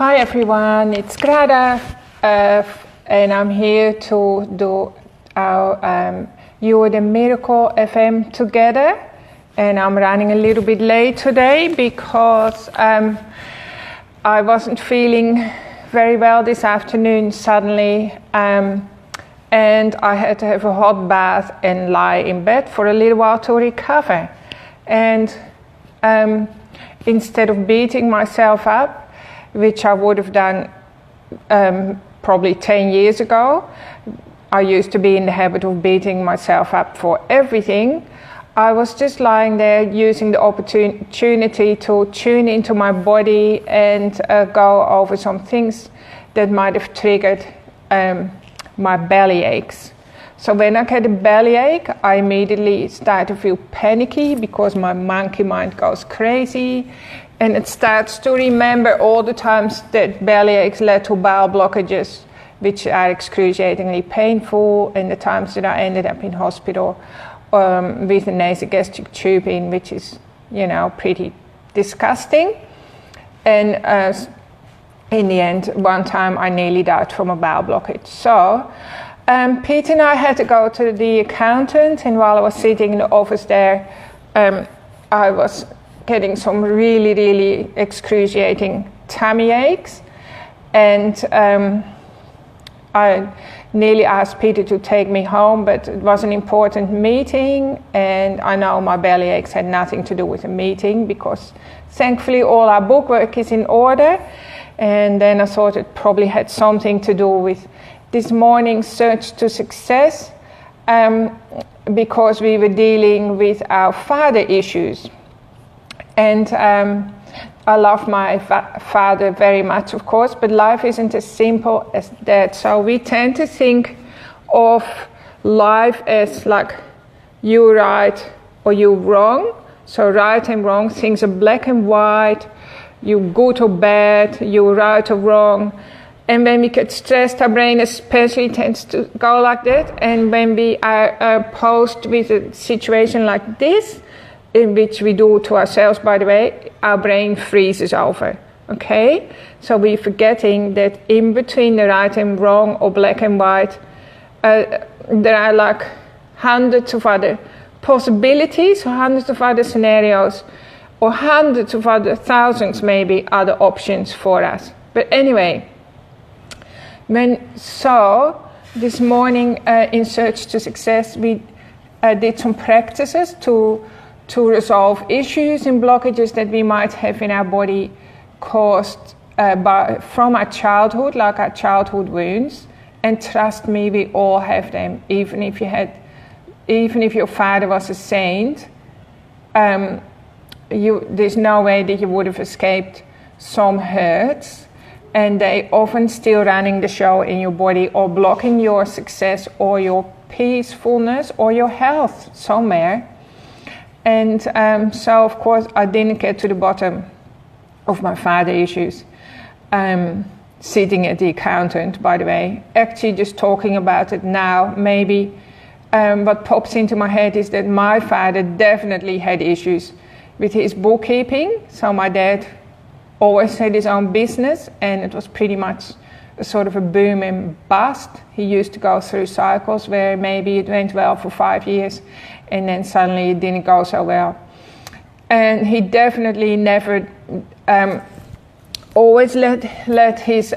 Hi everyone, it's Grada, and I'm here to do our You Are the Miracle FM together. And I'm running a little bit late today because I wasn't feeling very well this afternoon suddenly, and I had to have a hot bath and lie in bed for a little while to recover. And instead of beating myself up, which I would have done probably 10 years ago. I used to be in the habit of beating myself up for everything. I was just lying there using the opportunity to tune into my body and go over some things that might have triggered my belly aches. So when I get a bellyache, I immediately start to feel panicky because my monkey mind goes crazy. And it starts to remember all the times that bellyaches led to bowel blockages, which are excruciatingly painful, and the times that I ended up in hospital with a nasogastric tube in, which is, pretty disgusting. And in the end, one time I nearly died from a bowel blockage. So Pete and I had to go to the accountant, and while I was sitting in the office there, I was getting some really, really excruciating tummy aches, and I nearly asked Peter to take me home, but it was an important meeting, and I know my belly aches had nothing to do with the meeting because thankfully all our bookwork is in order. And then I thought it probably had something to do with this morning's search to success, because we were dealing with our father issues. And I love my father very much, of course, but life isn't as simple as that. So we tend to think of life as like you right or you wrong. So right and wrong, things are black and white, you good or bad, you right or wrong. And when we get stressed, our brain especially tends to go like that. And when we are posed with a situation like this, in which we do to ourselves, by the way, our brain freezes over, okay? So we're forgetting that in between the right and wrong or black and white, there are like hundreds of other possibilities, or hundreds of other scenarios, or hundreds of other thousands maybe other options for us. But anyway, this morning in Search to Success, we did some practices to resolve issues and blockages that we might have in our body caused from our childhood, like our childhood wounds. And trust me, we all have them. Even if your father was a saint, there's no way that you would have escaped some hurts, and they often still running the show in your body or blocking your success or your peacefulness or your health somewhere. And so, of course, I didn't get to the bottom of my father issues sitting at the accountant, by the way. Actually, just talking about it now, maybe what pops into my head is that my father definitely had issues with his bookkeeping. So my dad always had his own business, and it was pretty much a sort of a boom and bust. He used to go through cycles where maybe it went well for 5 years, and then suddenly it didn't go so well. And he definitely never always let his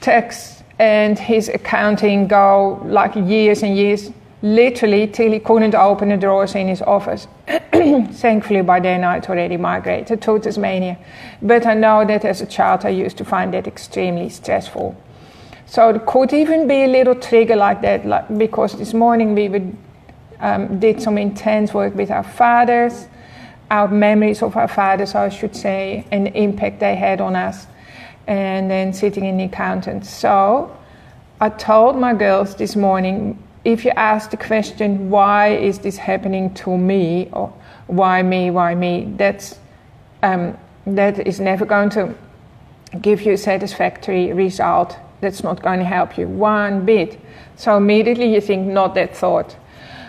tax and his accounting go like years and years, literally till he couldn't open the drawers in his office. Thankfully by then I'd already migrated to Tasmania. But I know that as a child I used to find that extremely stressful. So it could even be a little trigger like that, because this morning we did some intense work with our fathers, our memories of our fathers, I should say, and the impact they had on us, and then sitting in the accountant. So I told my girls this morning, if you ask the question, why is this happening to me, or why me, that is never going to give you a satisfactory result. That's not going to help you one bit. So immediately you think, not that thought.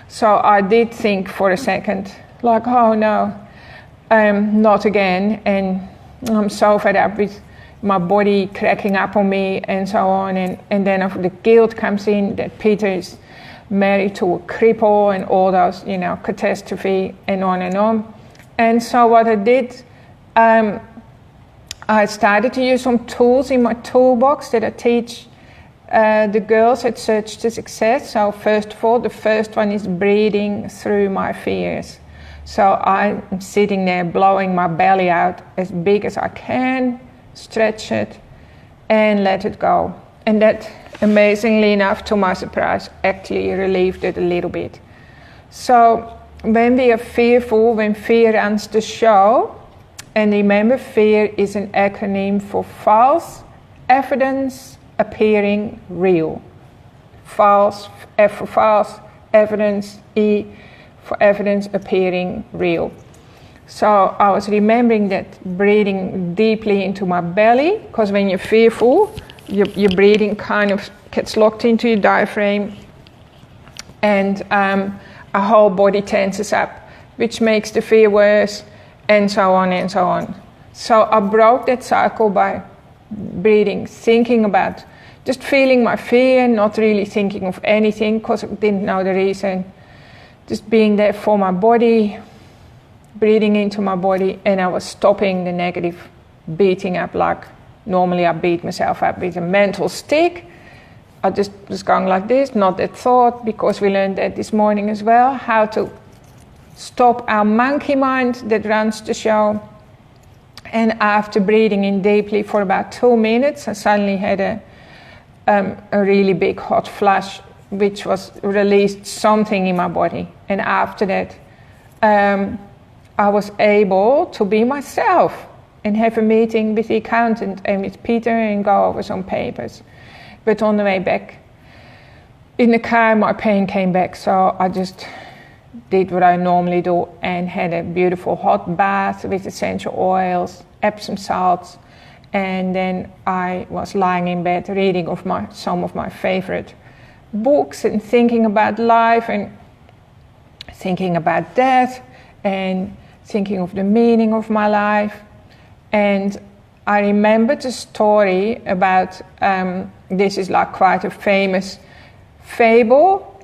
So I did think for a second, like, oh no, not again. And I'm so fed up with my body cracking up on me and so on. And then the guilt comes in that Peter is married to a cripple and all those, catastrophe and on and on. And so what I did, I started to use some tools in my toolbox that I teach the girls at Search to Success. So first of all, the first one is breathing through my fears. So I'm sitting there blowing my belly out as big as I can, stretch it, and let it go. And that, amazingly enough, to my surprise, actually relieved it a little bit. So when we are fearful, when fear runs the show, and remember, fear is an acronym for false evidence appearing real. False, F for false, evidence, E for evidence appearing real. So I was remembering that, breathing deeply into my belly, because when you're fearful, your breathing kind of gets locked into your diaphragm, and our whole body tenses up, which makes the fear worse, and so on and so on. So I broke that cycle by breathing, thinking about, just feeling my fear, not really thinking of anything because I didn't know the reason. Just being there for my body, breathing into my body, and I was stopping the negative beating up like normally I beat myself up with a mental stick. I just was going like this, not that thought, because we learned that this morning as well, how to stop our monkey mind that runs the show. And after breathing in deeply for about 2 minutes, I suddenly had a really big hot flush, which was released something in my body. And after that, I was able to be myself and have a meeting with the accountant and with Peter and go over some papers. But on the way back, in the car, my pain came back, so I just did what I normally do and had a beautiful hot bath with essential oils, Epsom salts, and then I was lying in bed reading some of my favorite books and thinking about life and thinking about death and thinking of the meaning of my life. And I remembered a story about, this is like quite a famous fable,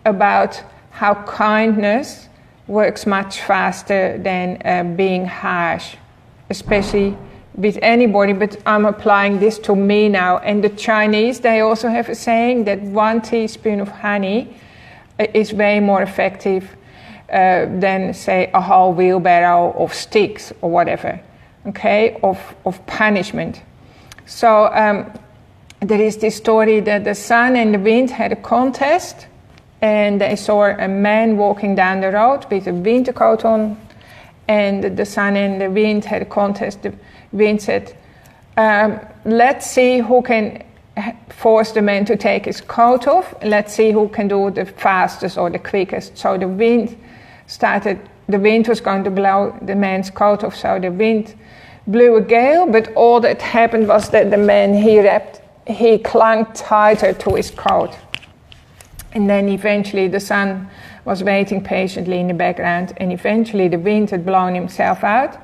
about how kindness works much faster than being harsh, especially with anybody, but I'm applying this to me now. And the Chinese, they also have a saying that 1 teaspoon of honey is way more effective than, say, a whole wheelbarrow of sticks or whatever, okay, of punishment. So there is this story that the sun and the wind had a contest, and they saw a man walking down the road with a winter coat on, and the sun and the wind had a contest. The wind said, let's see who can force the man to take his coat off. Let's see who can do it the fastest or the quickest. So the wind was going to blow the man's coat off, so the wind blew a gale, but all that happened was that the man, he clung tighter to his coat. And then eventually the sun was waiting patiently in the background, and eventually the wind had blown himself out,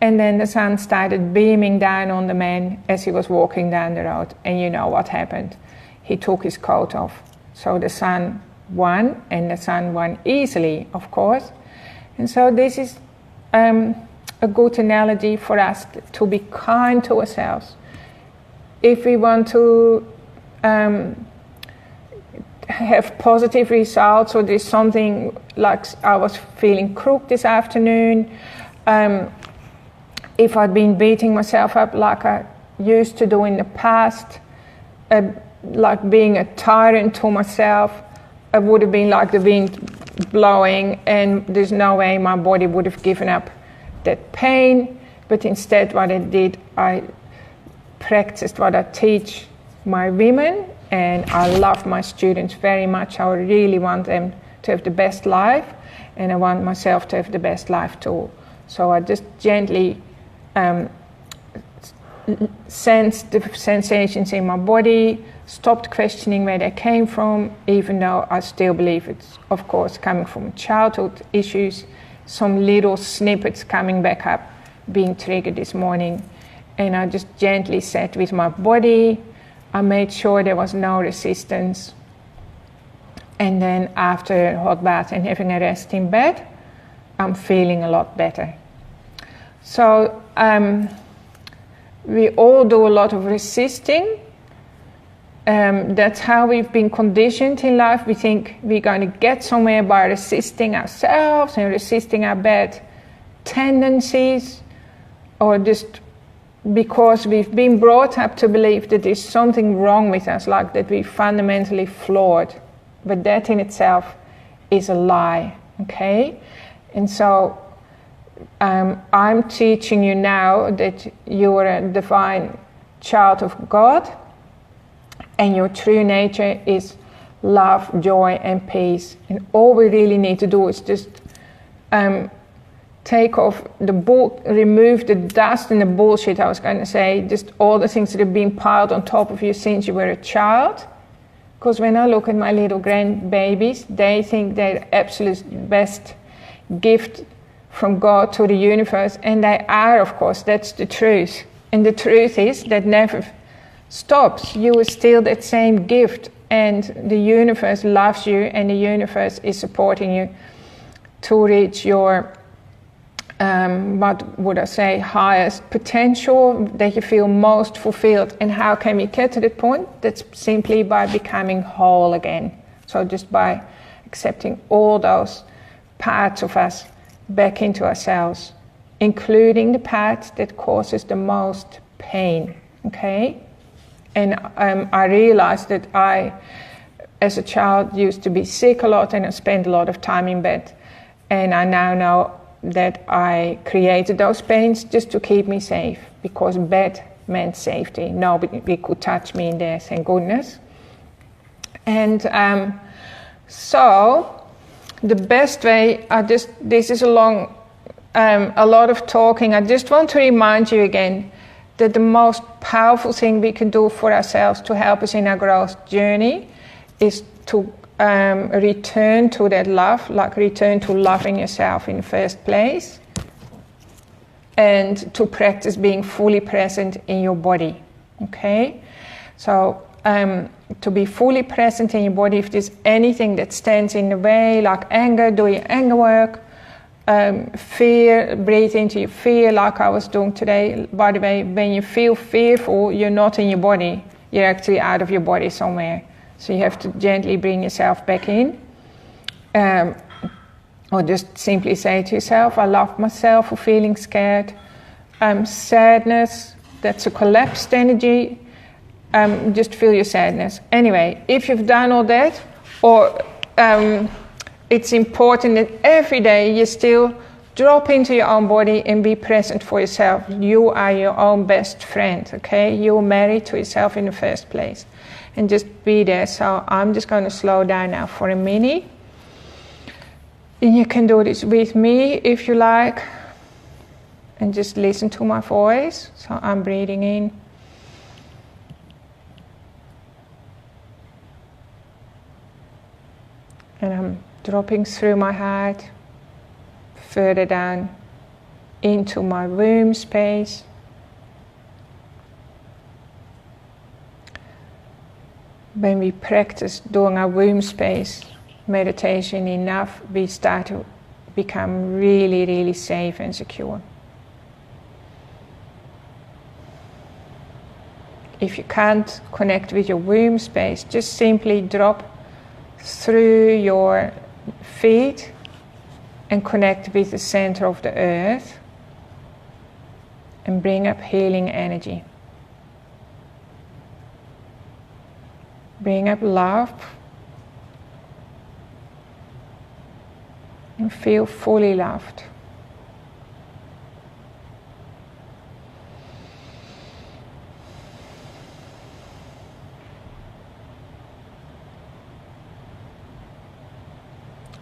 and then the sun started beaming down on the man as he was walking down the road. And you know what happened. He took his coat off. So the sun won, and the sun won easily, of course. And so this is a good analogy for us to be kind to ourselves. If we want to have positive results, or there's something like I was feeling crook this afternoon, if I'd been beating myself up like I used to do in the past, like being a tyrant to myself, it would have been like the wind blowing, and there's no way my body would have given up that pain. But instead what I did, I practiced what I teach my women, and I love my students very much. I really want them to have the best life, and I want myself to have the best life too. So I just gently sensed the sensations in my body, stopped questioning where they came from, even though I still believe it's, of course, coming from childhood issues, some little snippets coming back up, being triggered this morning. And I just gently sat with my body. I made sure there was no resistance. And then after a hot bath and having a rest in bed, I'm feeling a lot better. So we all do a lot of resisting. That's how we've been conditioned in life. We think we're going to get somewhere by resisting ourselves and resisting our bad tendencies, or just because we've been brought up to believe that there's something wrong with us, like that we're fundamentally flawed. But that in itself is a lie, okay? And so I'm teaching you now that you're a divine child of God, and your true nature is love, joy, and peace. And all we really need to do is just take off the remove the dust and the bullshit, I was going to say, just all the things that have been piled on top of you since you were a child. Because when I look at my little grandbabies, they think they're the absolute best gift from God to the universe, and they are, of course. That's the truth. And the truth is that never stops. You are still that same gift, and the universe loves you, and the universe is supporting you to reach your what would I say, highest potential, that you feel most fulfilled. And how can we get to that point? That's simply by becoming whole again. So just by accepting all those parts of us back into ourselves, including the part that causes the most pain, okay? And I realized that I, as a child, used to be sick a lot, and I spent a lot of time in bed. And I now know that I created those pains just to keep me safe, because bed meant safety. Nobody could touch me in there, thank goodness. And so the best way, this is a lot of talking. I just want to remind you again that the most powerful thing we can do for ourselves to help us in our growth journey is to return to that love, like return to loving yourself in the first place, and to practice being fully present in your body, okay? So to be fully present in your body, if there's anything that stands in the way, like anger, do your anger work, fear, breathe into your fear like I was doing today. By the way, when you feel fearful, you're not in your body, you're actually out of your body somewhere. So you have to gently bring yourself back in. Or just simply say to yourself, I love myself for feeling scared. Sadness, that's a collapsed energy. Just feel your sadness. Anyway, if you've done all that, or it's important that every day you still drop into your own body and be present for yourself. You are your own best friend, okay? You're married to yourself in the first place. And just be there. So I'm just going to slow down now for a minute. And you can do this with me if you like. And just listen to my voice. So I'm breathing in. And I'm dropping through my heart, further down into my womb space. When we practice doing our womb space meditation enough, we start to become really, really safe and secure. If you can't connect with your womb space, just simply drop through your feet and connect with the center of the earth and bring up healing energy. Bring up love and feel fully loved.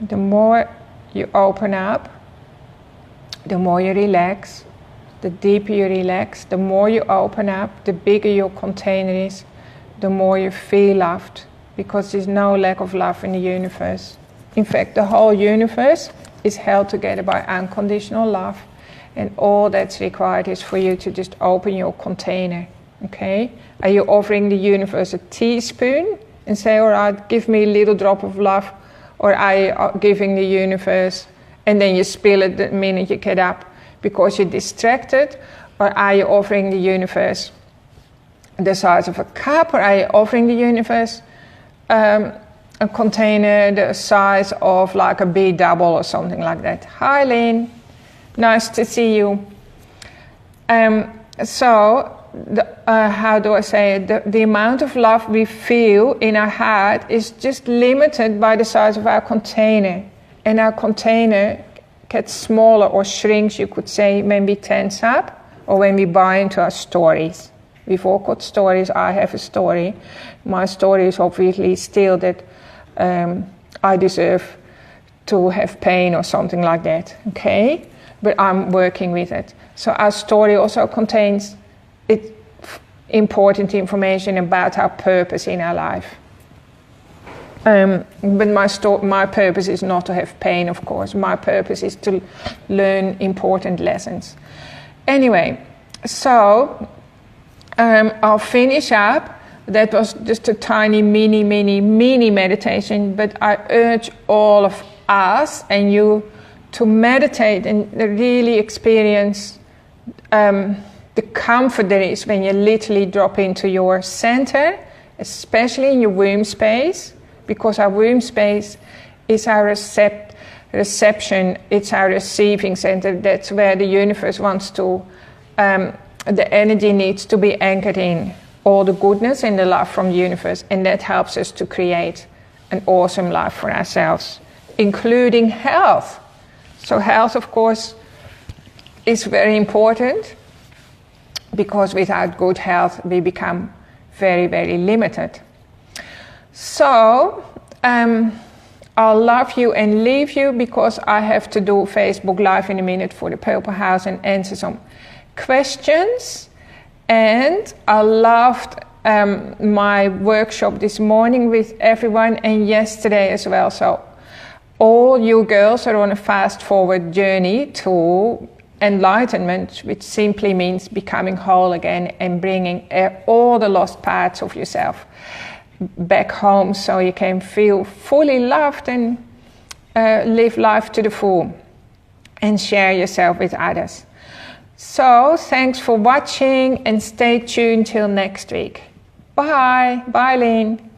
The more you open up, the more you relax, the deeper you relax, the more you open up, the bigger your container is, the more you feel loved, because there's no lack of love in the universe. In fact, the whole universe is held together by unconditional love, And all that's required is for you to just open your container, okay? Are you offering the universe a teaspoon and say, all right, give me a little drop of love? Or are you giving the universe, and then you spill it the minute you get up because you're distracted? Or are you offering the universe the size of a cup? Or are you offering the universe a container the size of like a B double or something like that? Hi, Lynn. Nice to see you. How do I say it? The amount of love we feel in our heart is just limited by the size of our container. And our container gets smaller or shrinks, you could say, when we tense up or when we buy into our stories. We've all got stories. I have a story. My story is obviously still that I deserve to have pain or something like that, okay? But I'm working with it. So our story also contains important information about our purpose in our life. But my purpose is not to have pain, of course. My purpose is to learn important lessons. Anyway, so I'll finish up. That was just a tiny, mini meditation, but I urge all of us and you to meditate and really experience the comfort there is when you literally drop into your center, especially in your womb space, because our womb space is our reception, it's our receiving center. That's where the universe wants to, the energy needs to be anchored in, all the goodness and the love from the universe, and that helps us to create an awesome life for ourselves, including health. So health, of course, is very important, because without good health we become very, very limited. So I'll love you and leave you, because I have to do Facebook Live in a minute for the Purple House and answer some questions. And I loved my workshop this morning with everyone, and yesterday as well. So all you girls are on a fast forward journey to enlightenment, which simply means becoming whole again and bringing all the lost parts of yourself back home, so you can feel fully loved and live life to the full and share yourself with others. So thanks for watching and stay tuned till next week. Bye. Bye, Lynn.